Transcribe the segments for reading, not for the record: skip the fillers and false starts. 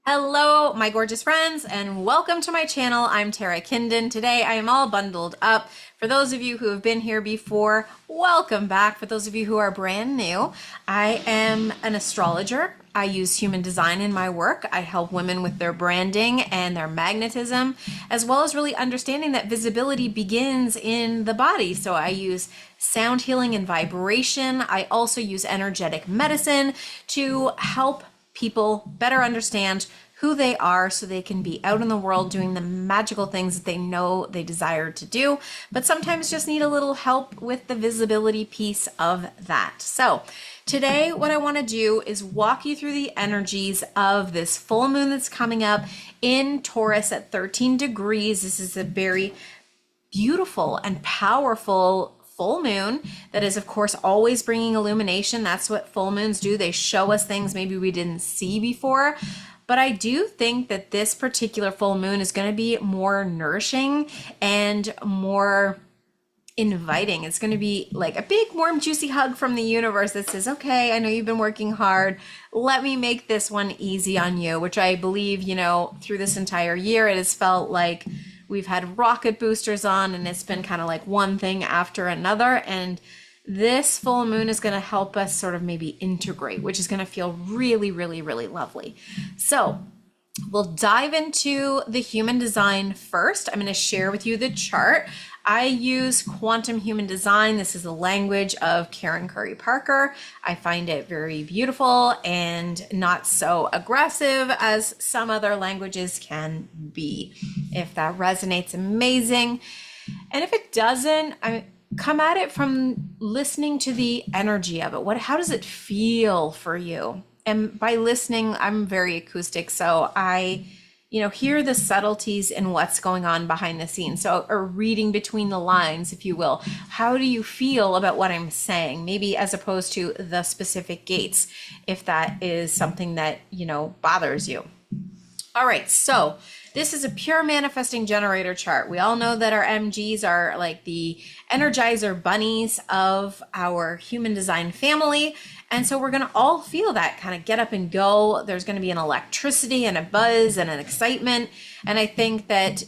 Hello, my gorgeous friends, and welcome to my channel. I'm Tara Kinden. Today I am all bundled up. For those of you who have been here before, welcome back. For those of you who are brand new, I am an astrologer. I use human design in my work. I help women with their branding and their magnetism, as well as really understanding that visibility begins in the body. So I use sound healing and vibration. I also use energetic medicine to help people better understand who they are so they can be out in the world doing the magical things that they know they desire to do, but sometimes just need a little help with the visibility piece of that. So today what I want to do is walk you through the energies of this full moon that's coming up in Taurus at 13 degrees. This is a very beautiful and powerful full moon that is, of course, always bringing illumination. That's what full moons do. They show us things maybe we didn't see before. But I do think that this particular full moon is going to be more nourishing and more inviting. It's going to be like a big, warm, juicy hug from the universe that says, okay, I know you've been working hard. Let me make this one easy on you, which I believe, through this entire year, it has felt like we've had rocket boosters on and it's been kind of like one thing after another. And this full moon is going to help us sort of maybe integrate, which is going to feel really, really, really lovely. So we'll dive into the human design first. I'm going to share with you the chart. I use quantum human design. This is the language of Karen Curry Parker. I find it very beautiful and not so aggressive as some other languages can be. If that resonates, amazing. And if it doesn't, I come at it from listening to the energy of it. How does it feel for you? And by listening, I'm very acoustic, so I hear the subtleties in what's going on behind the scenes. So, or reading between the lines, if you will. How do you feel about what I'm saying? Maybe as opposed to the specific gates, if that is something that, bothers you. All right, so this is a pure manifesting generator chart. We all know that our MGs are like the energizer bunnies of our human design family. And so we're going to all feel that kind of get up and go. There's going to be an electricity and a buzz and an excitement. And I think that,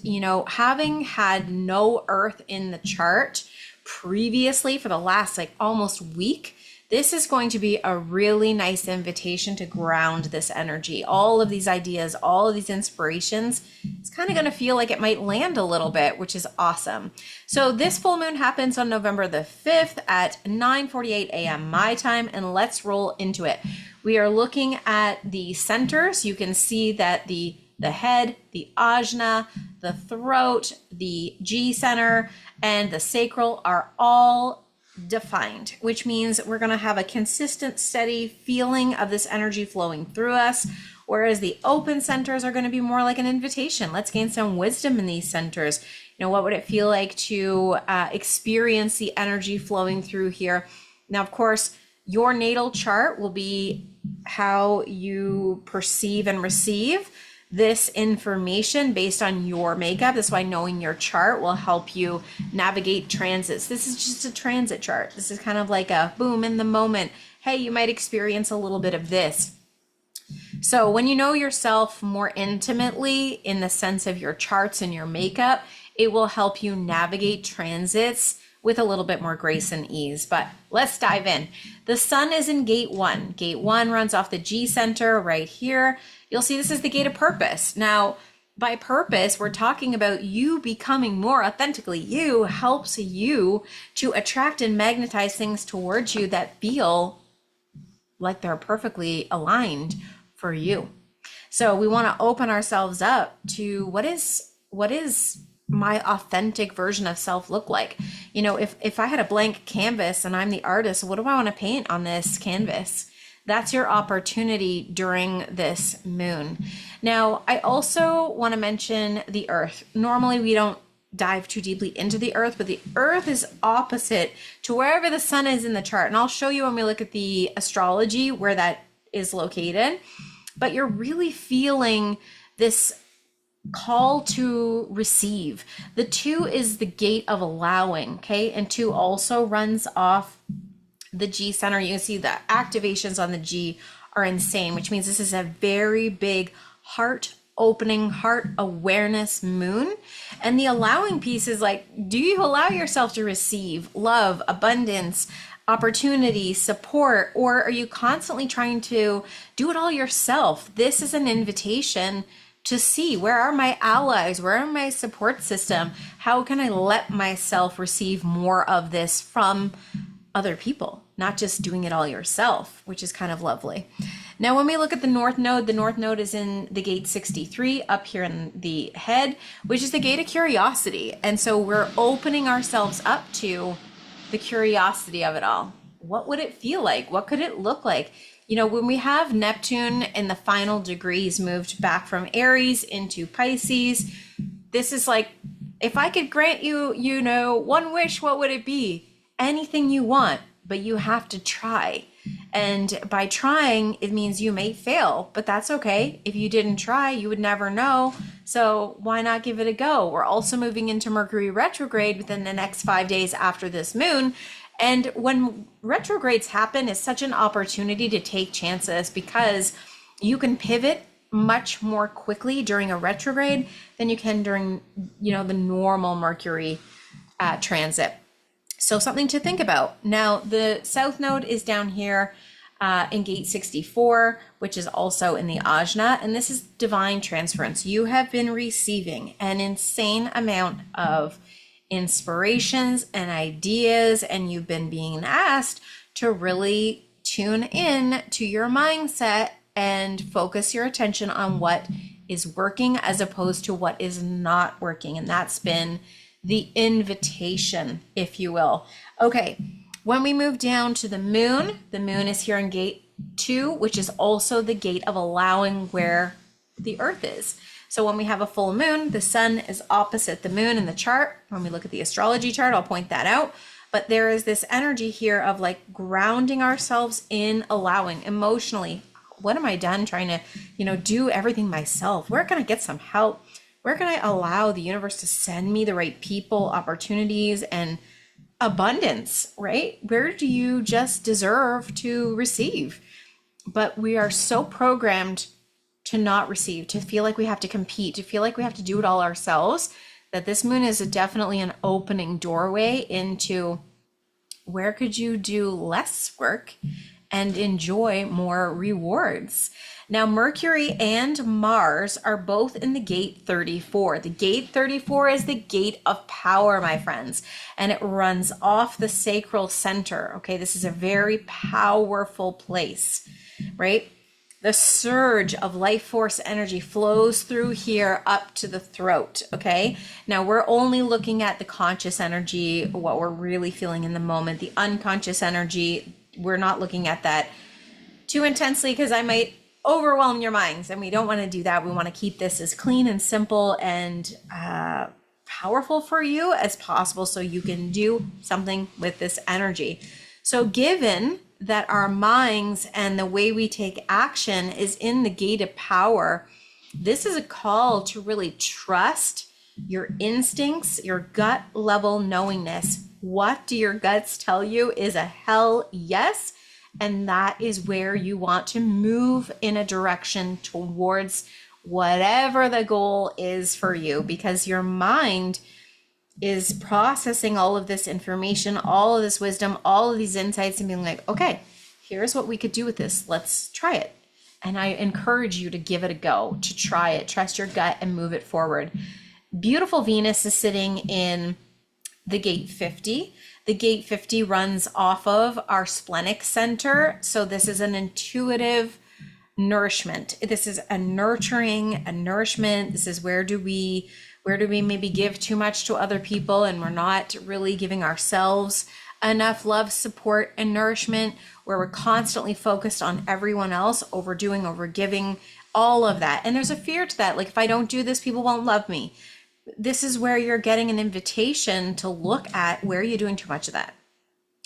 having had no earth in the chart previously for the last almost week, this is going to be a really nice invitation to ground this energy. All of these ideas, all of these inspirations, it's kind of going to feel like it might land a little bit, which is awesome. So this full moon happens on November the 5th at 9:48 a.m. my time, and let's roll into it. We are looking at the centers. You can see that the head, the ajna, the throat, the G center, and the sacral are all defined, which means we're going to have a consistent, steady feeling of this energy flowing through us, whereas the open centers are going to be more like an invitation. Let's gain some wisdom in these centers. What would it feel like to experience the energy flowing through here? Now, of course, your natal chart will be how you perceive and receive this information based on your makeup. That's why knowing your chart will help you navigate transits. This is just a transit chart. This is kind of like a boom in the moment. Hey, you might experience a little bit of this. So when you know yourself more intimately in the sense of your charts and your makeup, it will help you navigate transits with a little bit more grace and ease. But let's dive in. The sun is in gate 1. Gate 1 runs off the G center right here. You'll see this is the gate of purpose. Now, by purpose, we're talking about you becoming more authentically you helps you to attract and magnetize things towards you that feel like they're perfectly aligned for you. So we want to open ourselves up to what is my authentic version of self look like? If I had a blank canvas and I'm the artist, what do I want to paint on this canvas? That's your opportunity during this moon. Now, I also want to mention the earth. Normally, we don't dive too deeply into the earth, but the earth is opposite to wherever the sun is in the chart. And I'll show you when we look at the astrology where that is located. But you're really feeling this call to receive. The 2 is the gate of allowing, okay? And 2 also runs off the G center. You can see the activations on the G are insane, which means this is a very big heart opening, heart awareness moon. And the allowing piece is like, do you allow yourself to receive love, abundance, opportunity, support, or are you constantly trying to do it all yourself? This is an invitation to see, where are my allies? Where are my support system? How can I let myself receive more of this from other people, not just doing it all yourself, which is kind of lovely. Now, when we look at the North Node is in the gate 63 up here in the head, which is the gate of curiosity. And so we're opening ourselves up to the curiosity of it all. What would it feel like? What could it look like? You know, when we have Neptune in the final degrees moved back from Aries into Pisces, this is like, if I could grant you, you know, one wish, what would it be? Anything you want, but you have to try. And by trying, it means you may fail, but that's okay. If you didn't try, you would never know. So why not give it a go? We're also moving into Mercury retrograde within the next 5 days after this moon. And when retrogrades happen, it's such an opportunity to take chances, because you can pivot much more quickly during a retrograde than you can during, you know, the normal Mercury transit. So something to think about. Now, the South Node is down here in gate 64, which is also in the Ajna, and this is divine transference. You have been receiving an insane amount of inspirations and ideas, and you've been being asked to really tune in to your mindset and focus your attention on what is working as opposed to what is not working. And that's been the invitation, if you will. Okay, when we move down to the moon is here in gate 2, which is also the gate of allowing where the earth is. So when we have a full moon, the sun is opposite the moon in the chart. When we look at the astrology chart, I'll point that out. But there is this energy here of like grounding ourselves in allowing emotionally. What am I done trying to, you know, do everything myself? Where can I get some help? Where can I allow the universe to send me the right people, opportunities, and abundance, right? Where do you just deserve to receive? But we are so programmed to not receive, to feel like we have to compete, to feel like we have to do it all ourselves, that this moon is definitely an opening doorway into where could you do less work and enjoy more rewards. Now, Mercury and Mars are both in the gate 34. The gate 34 is the gate of power, my friends, and it runs off the sacral center. Okay, this is a very powerful place, right? The surge of life force energy flows through here up to the throat. Okay, now we're only looking at the conscious energy, what we're really feeling in the moment. The unconscious energy, we're not looking at that too intensely, because I might overwhelm your minds, and we don't want to do that. We want to keep this as clean and simple and powerful for you as possible, so you can do something with this energy. So given that our minds and the way we take action is in the gate of power, this is a call to really trust your instincts, your gut level knowingness. What do your guts tell you is a hell yes. And that is where you want to move in a direction towards whatever the goal is for you, because your mind is processing all of this information, all of this wisdom, all of these insights, and being like, okay, here's what we could do with this. Let's try it. And I encourage you to give it a go, to try it, trust your gut and move it forward. Beautiful Venus is sitting in the gate 50. The gate 50 runs off of our splenic center. So this is an intuitive nourishment. This is a nurturing, a nourishment. This is where do we maybe give too much to other people and we're not really giving ourselves enough love, support, and nourishment, where we're constantly focused on everyone else, overdoing, overgiving, all of that. And there's a fear to that. Like, if I don't do this, people won't love me. This is where you're getting an invitation to look at, where are you doing too much of that?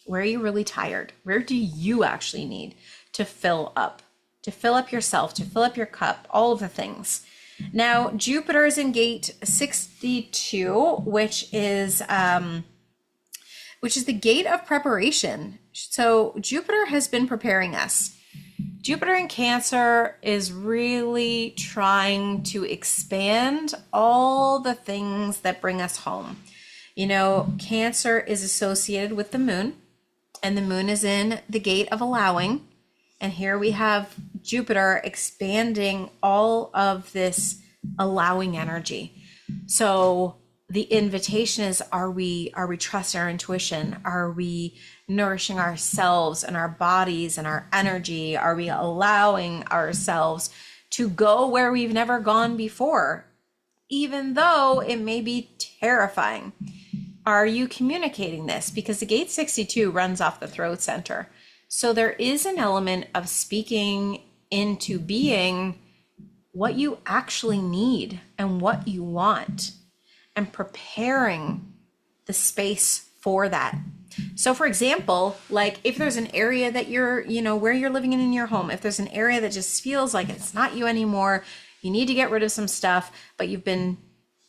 Where are you really tired? Where do you actually need to fill up yourself, to fill up your cup, all of the things. Now, Jupiter is in gate 62, which is the gate of preparation. So Jupiter has been preparing us. Jupiter in Cancer is really trying to expand all the things that bring us home. You know, Cancer is associated with the moon, and the moon is in the gate of allowing. And here we have Jupiter expanding all of this allowing energy. So the invitation is, are we trusting our intuition? Are we nourishing ourselves and our bodies and our energy? Are we allowing ourselves to go where we've never gone before, even though it may be terrifying? Are you communicating this? Because the gate 62 runs off the throat center. So there is an element of speaking into being what you actually need and what you want, and preparing the space for that. So for example, like if there's an area that you're, where you're living in your home, if there's an area that just feels like it's not you anymore, you need to get rid of some stuff, but you've been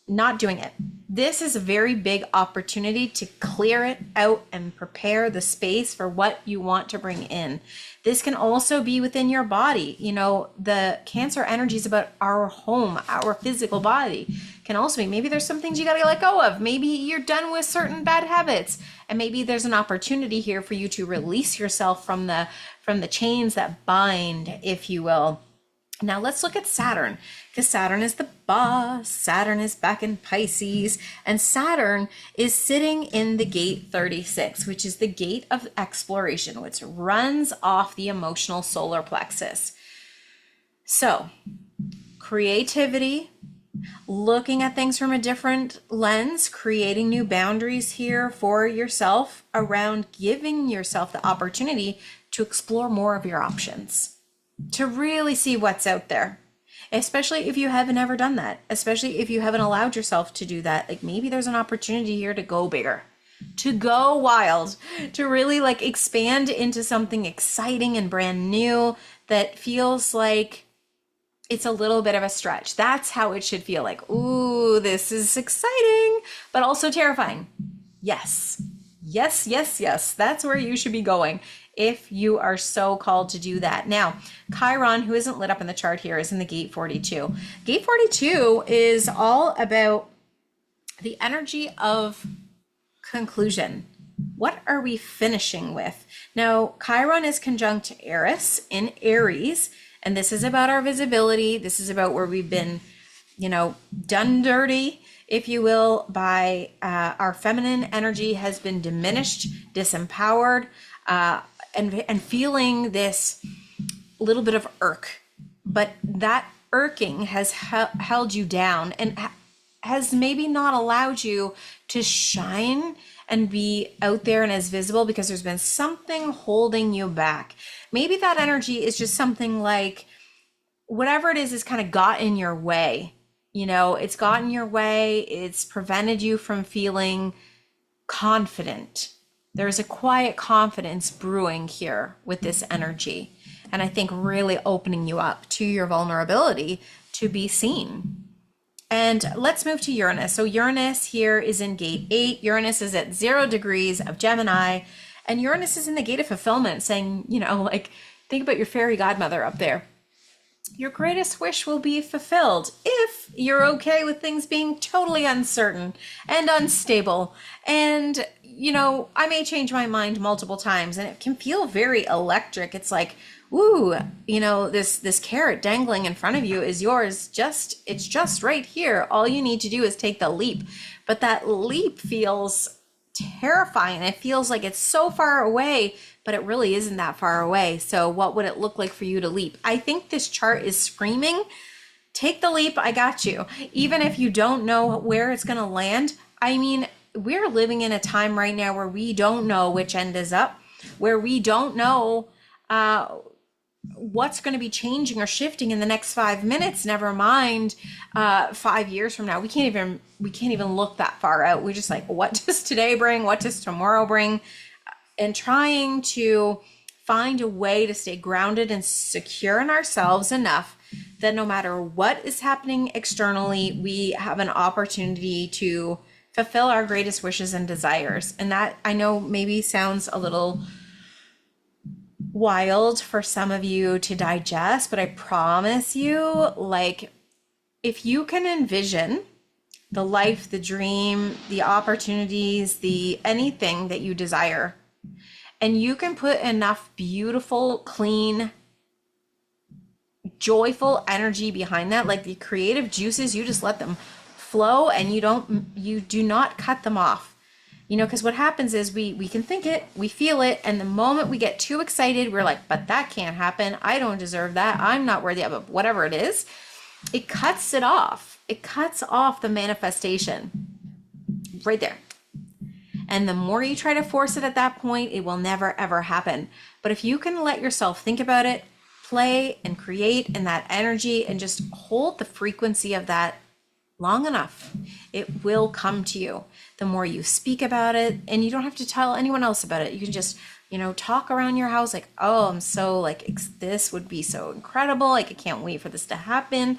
not doing it. This is a very big opportunity to clear it out and prepare the space for what you want to bring in. This can also be within your body. The Cancer energy is about our home, our physical body. Can also be, maybe there's some things you got to let go of. Maybe you're done with certain bad habits, and maybe there's an opportunity here for you to release yourself from the chains that bind, if you will. Now let's look at Saturn, because Saturn is the boss. Saturn is back in Pisces, and Saturn is sitting in the gate 36, which is the gate of exploration, which runs off the emotional solar plexus. So creativity, looking at things from a different lens, creating new boundaries here for yourself around giving yourself the opportunity to explore more of your options, to really see what's out there, especially if you haven't ever done that, especially if you haven't allowed yourself to do that. Like maybe there's an opportunity here to go bigger, to go wild, to really like expand into something exciting and brand new that feels like it's a little bit of a stretch. That's how it should feel, like, ooh, this is exciting, but also terrifying. Yes, yes, yes, yes. That's where you should be going if you are so called to do that. Now, Chiron, who isn't lit up in the chart here, is in the gate 42. Gate 42 is all about the energy of conclusion. What are we finishing with? Now, Chiron is conjunct Eris in Aries, and this is about our visibility. This is about where we've been, done dirty, if you will, by our feminine energy has been diminished, disempowered, and feeling this little bit of irk. But that irking has held you down and has maybe not allowed you to shine and be out there and as visible, because there's been something holding you back. Maybe that energy is just something like, whatever it is kind of got in your way. It's gotten your way. It's prevented you from feeling confident. There's a quiet confidence brewing here with this energy. And I think really opening you up to your vulnerability to be seen. And let's move to Uranus. So Uranus here is in gate 8. Uranus is at 0 degrees of Gemini. And Uranus is in the gate of fulfillment, saying, think about your fairy godmother up there. Your greatest wish will be fulfilled if you're okay with things being totally uncertain and unstable. And, I may change my mind multiple times, and it can feel very electric. It's like, ooh, this carrot dangling in front of you is yours. It's just right here. All you need to do is take the leap. But that leap feels terrifying. It feels like it's so far away, but it really isn't that far away. So what would it look like for you to leap? I think this chart is screaming, take the leap, I got you. Even if you don't know where it's going to land. I mean, we're living in a time right now where we don't know which end is up, where we don't know what's going to be changing or shifting in the next 5 minutes, never mind 5 years from now. We can't even look that far out. We're just like, what does today bring? What does tomorrow bring? And trying to find a way to stay grounded and secure in ourselves enough that no matter what is happening externally, we have an opportunity to fulfill our greatest wishes and desires. And that, I know, maybe sounds a little wild for some of you to digest, but I promise you, like, if you can envision the life, the dream, the opportunities, the anything that you desire, and you can put enough beautiful, clean, joyful energy behind that, like the creative juices, you just let them flow and you do not cut them off. You know, because what happens is we can think it, we feel it, and the moment we get too excited, we're like, but that can't happen. I don't deserve that. I'm not worthy of it. Whatever it is, it cuts it off. It cuts off the manifestation right there. And the more you try to force it at that point, it will never, ever happen. But if you can let yourself think about it, play and create in that energy and just hold the frequency of that long enough, it will come to you. The more you speak about it, and you don't have to tell anyone else about it. You can just, you know, talk around your house like, oh, I'm so like, this would be so incredible. Like, I can't wait for this to happen.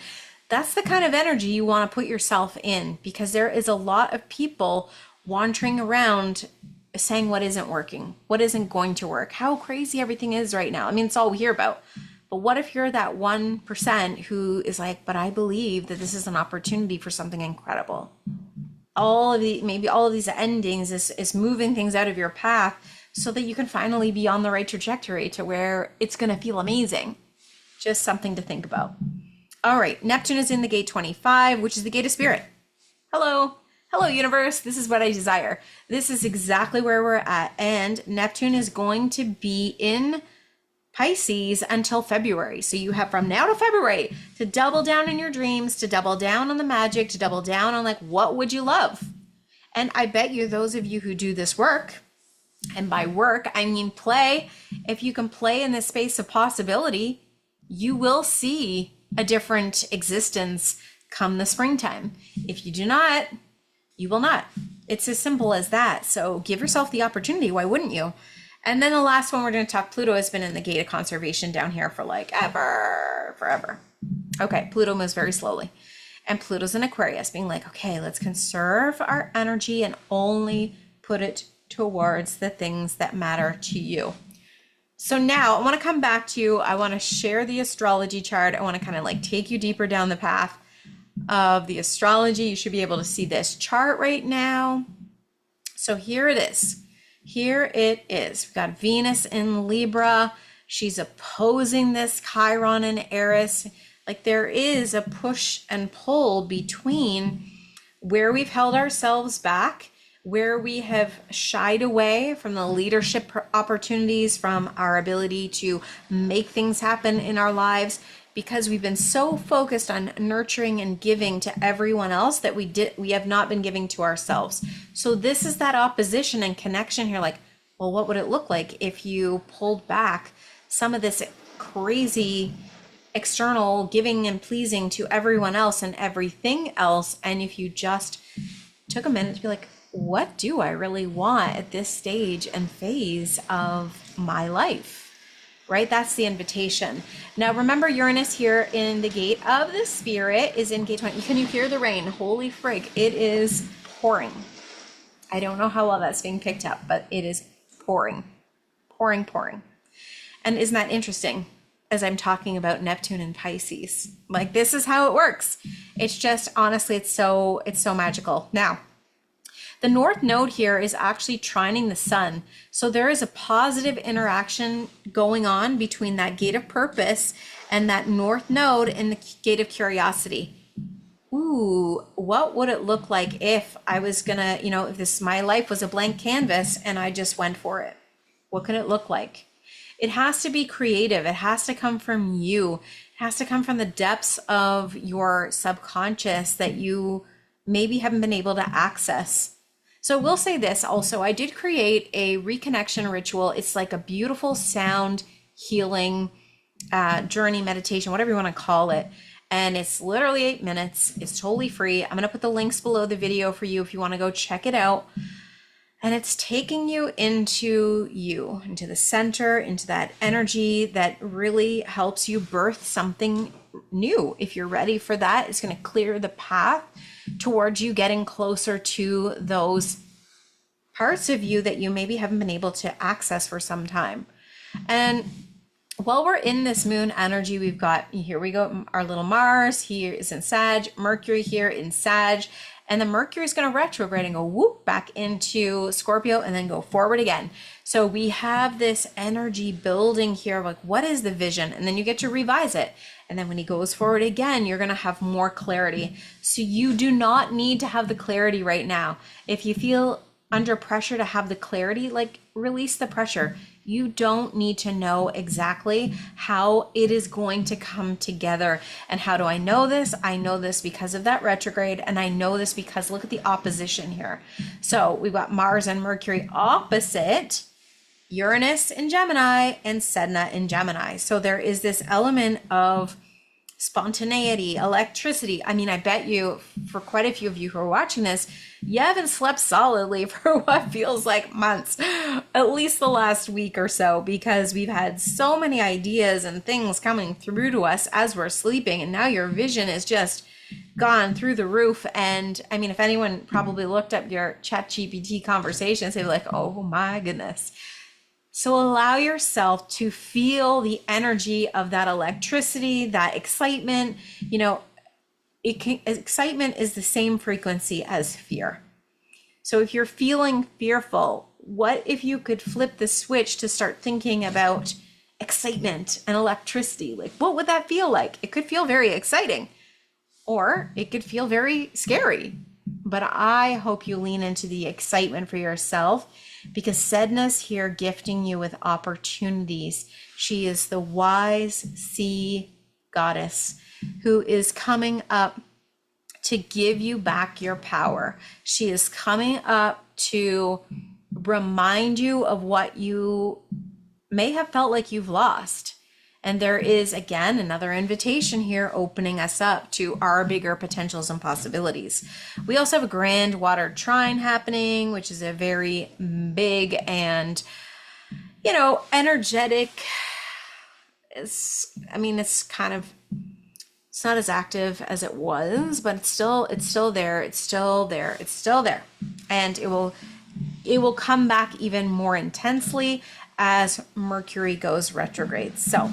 That's the kind of energy you want to put yourself in, because there is a lot of people wandering around saying what isn't working, what isn't going to work, how crazy everything is right now. I mean, it's all we hear about. But what if you're that 1% who is like, but I believe that this is an opportunity for something incredible. Maybe all of these endings is moving things out of your path so that you can finally be on the right trajectory to where it's going to feel amazing. Just something to think about. All right, Neptune is in the gate 25, which is the gate of spirit. Hello. Hello, universe. This is what I desire. This is exactly where we're at. And Neptune is going to be in Pisces until February. So you have from now to February to double down in your dreams, to double down on the magic, to double down on like, what would you love? And I bet you those of you who do this work, and by work, I mean play, if you can play in this space of possibility, you will see a different existence come the springtime. If you do not, you will not. It's as simple as that. So give yourself the opportunity. Why wouldn't you? And then the last one we're going to talk, Pluto has been in the gate of conservation down here for like forever. Okay, Pluto moves very slowly. And Pluto's in Aquarius, being like, okay, let's conserve our energy and only put it towards the things that matter to you. So now I want to come back to you. I want to share the astrology chart. I want to kind of like take you deeper down the path of the astrology. You should be able to see this chart right now. So here it is. Here it is. We've got Venus in Libra. She's opposing this Chiron and Eris. Like there is a push and pull between where we've held ourselves back, where we have shied away from the leadership opportunities, from our ability to make things happen in our lives, because we've been so focused on nurturing and giving to everyone else that we have not been giving to ourselves. So this is that opposition and connection here. Like, well, what would it look like if you pulled back some of this crazy external giving and pleasing to everyone else and everything else? And if you just took a minute to be like, what do I really want at this stage and phase of my life? Right? That's the invitation. Now, remember, Uranus here in the gate of the spirit is in gate 20. Can you hear the rain? Holy frig. It is pouring. I don't know how well that's being picked up, but it is pouring. Pouring. And isn't that interesting? As I'm talking about Neptune and Pisces, like this is how it works. It's just, honestly, it's so magical. Now, the North Node here is actually trining the Sun. So there is a positive interaction going on between that gate of purpose and that North Node in the gate of curiosity. Ooh, what would it look like if I was gonna, if my life was a blank canvas and I just went for it? What could it look like? It has to be creative. It has to come from you. It has to come from the depths of your subconscious that you maybe haven't been able to access. So we'll say this also, I did create a reconnection ritual. It's like a beautiful sound healing journey meditation, whatever you want to call it. And it's literally 8 minutes. It's totally free. I'm going to put the links below the video for you if you want to go check it out. And it's taking you, into the center, into that energy that really helps you birth something new. If you're ready for that, it's going to clear the path towards you getting closer to those parts of you that you maybe haven't been able to access for some time. And while we're in this moon energy, we've got, here we go, our little Mars here is in Sag, Mercury here in Sag, and the Mercury is going to retrograde and go whoop back into Scorpio and then go forward again. So we have this energy building here, like what is the vision? And then you get to revise it. And then when he goes forward again, you're going to have more clarity. So you do not need to have the clarity right now. If you feel under pressure to have the clarity, like release the pressure. You don't need to know exactly how it is going to come together. And how do I know this? I know this because of that retrograde, and I know this because look at the opposition here. So we've got Mars and Mercury opposite, Uranus in Gemini and Sedna in Gemini. So there is this element of spontaneity, electricity. I mean, I bet you, for quite a few of you who are watching this, you haven't slept solidly for what feels like months, at least the last week or so, because we've had so many ideas and things coming through to us as we're sleeping. And now your vision is just gone through the roof. And I mean, if anyone probably looked up your ChatGPT conversations, they'd be like, oh my goodness. So allow yourself to feel the energy of that electricity, that excitement. You know, excitement is the same frequency as fear. So if you're feeling fearful, what if you could flip the switch to start thinking about excitement and electricity? Like, what would that feel like? It could feel very exciting, or it could feel very scary. But I hope you lean into the excitement for yourself, because Sedna's here gifting you with opportunities. She is the wise sea goddess who is coming up to give you back your power. She is coming up to remind you of what you may have felt like you've lost. And there is, again, another invitation here opening us up to our bigger potentials and possibilities. We also have a grand water trine happening, which is a very big and, you know, energetic. It's kind of, it's not as active as it was, but it's still there. It's still there. And it will come back even more intensely as Mercury goes retrograde. So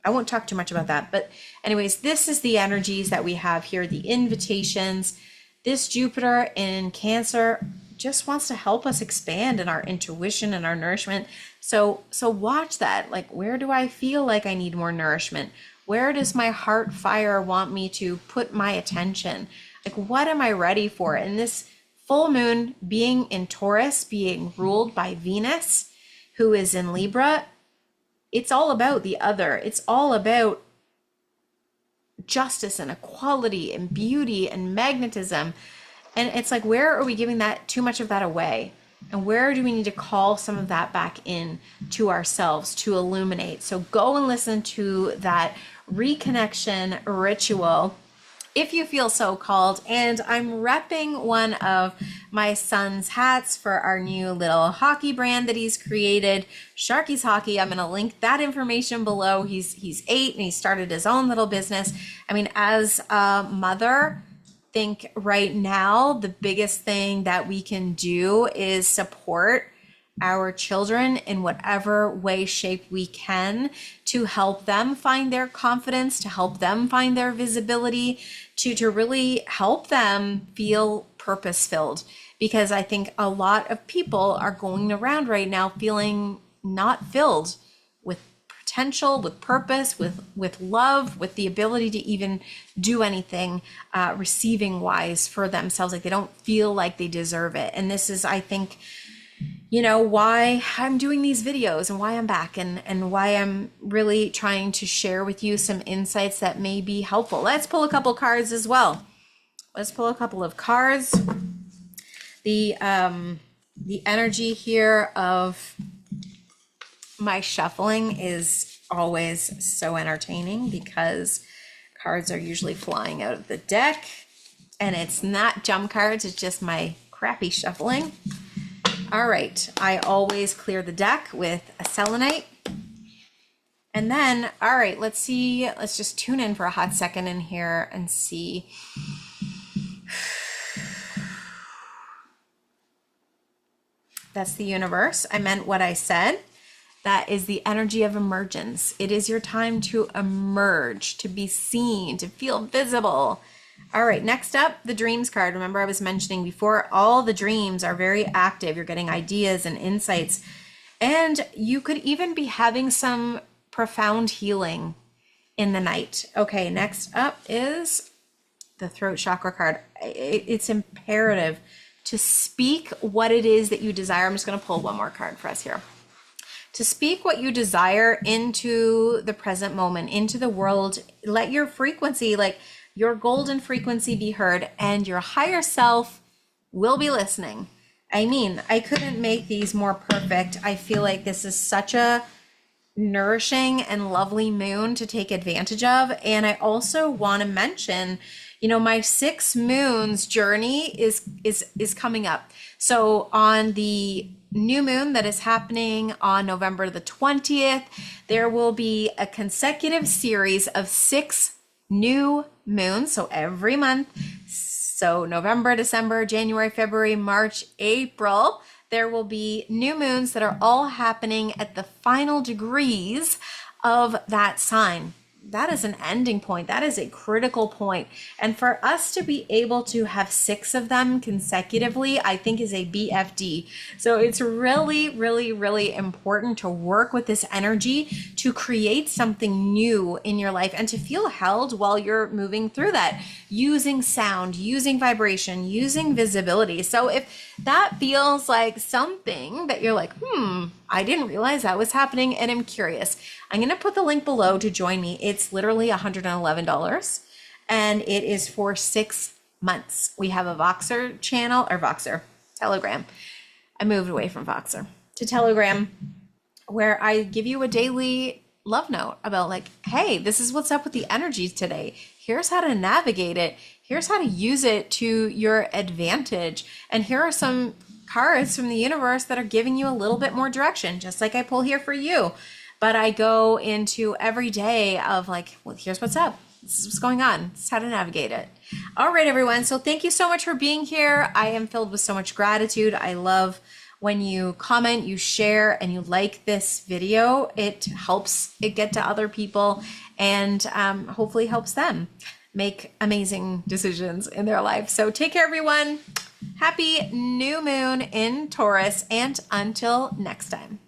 I won't talk too much about that, but anyways, this is the energies that we have here, the invitations. This Jupiter in Cancer just wants to help us expand in our intuition and our nourishment. So watch that. Like, where do I feel like I need more nourishment? Where does my heart fire want me to put my attention? Like, what am I ready for? And this full moon being in Taurus, being ruled by Venus, who is in Libra, it's all about the other. It's all about justice and equality and beauty and magnetism. And it's like, where are we giving that too much of that away? And where do we need to call some of that back in to ourselves to illuminate? So go and listen to that reconnection ritual if you feel so called. And I'm repping one of my son's hats for our new little hockey brand that he's created, Sharky's Hockey. I'm going to link that information below. He's 8 and he started his own little business. I mean, as a mother, think right now the biggest thing that we can do is support our children in whatever way, shape we can, to help them find their confidence, to help them find their visibility, to really help them feel purpose-filled. Because I think a lot of people are going around right now feeling not filled with potential, with purpose, with love, with the ability to even do anything receiving wise for themselves. Like, they don't feel like they deserve it. And this is, I think, you know, why I'm doing these videos and why I'm back, and why I'm really trying to share with you some insights that may be helpful. Let's pull a couple cards as well. Let's pull a couple of cards. The energy here of my shuffling is always so entertaining because cards are usually flying out of the deck, and it's not jump cards, it's just my crappy shuffling. All right, I always clear the deck with a selenite. And then, all right, let's see, let's just tune in for a hot second in here and see. That's the universe. I meant what I said. That is the energy of emergence. It is your time to emerge, to be seen, to feel visible. All right, next up, the dreams card. Remember, I was mentioning before, all the dreams are very active. You're getting ideas and insights, and you could even be having some profound healing in the night. Okay, next up is the throat chakra card. It's imperative to speak what it is that you desire. I'm just going to pull one more card for us here. To speak what you desire into the present moment, into the world. Let your frequency, like your golden frequency, be heard, and your higher self will be listening. I mean, I couldn't make these more perfect. I feel like this is such a nourishing and lovely moon to take advantage of. And I also want to mention, my 6 moons journey is coming up. So on the new moon that is happening on November the 20th, there will be a consecutive series of 6 new moons. So every month, so November, December, January, February, March, April, there will be new moons that are all happening at the final degrees of that sign. That is an ending point. That is a critical point. And for us to be able to have 6 of them consecutively, I think is a BFD. So it's really, really, really important to work with this energy to create something new in your life and to feel held while you're moving through that, using sound, using vibration, using visibility. So if that feels like something that you're like, I didn't realize that was happening and I'm curious, I'm going to put the link below to join me. It's literally $111 and it is for 6 months. We have a Voxer channel, or Voxer, Telegram. I moved away from Voxer to Telegram, where I give you a daily love note about like, hey, this is what's up with the energies today. Here's how to navigate it. Here's how to use it to your advantage. And here are some cards from the universe that are giving you a little bit more direction, just like I pull here for you. But I go into every day of like, well, here's what's up. This is what's going on. This is how to navigate it. All right, everyone. So thank you so much for being here. I am filled with so much gratitude. I love when you comment, you share, and you like this video. It helps it get to other people and hopefully helps them make amazing decisions in their life. So take care, everyone. Happy new moon in Taurus, and until next time.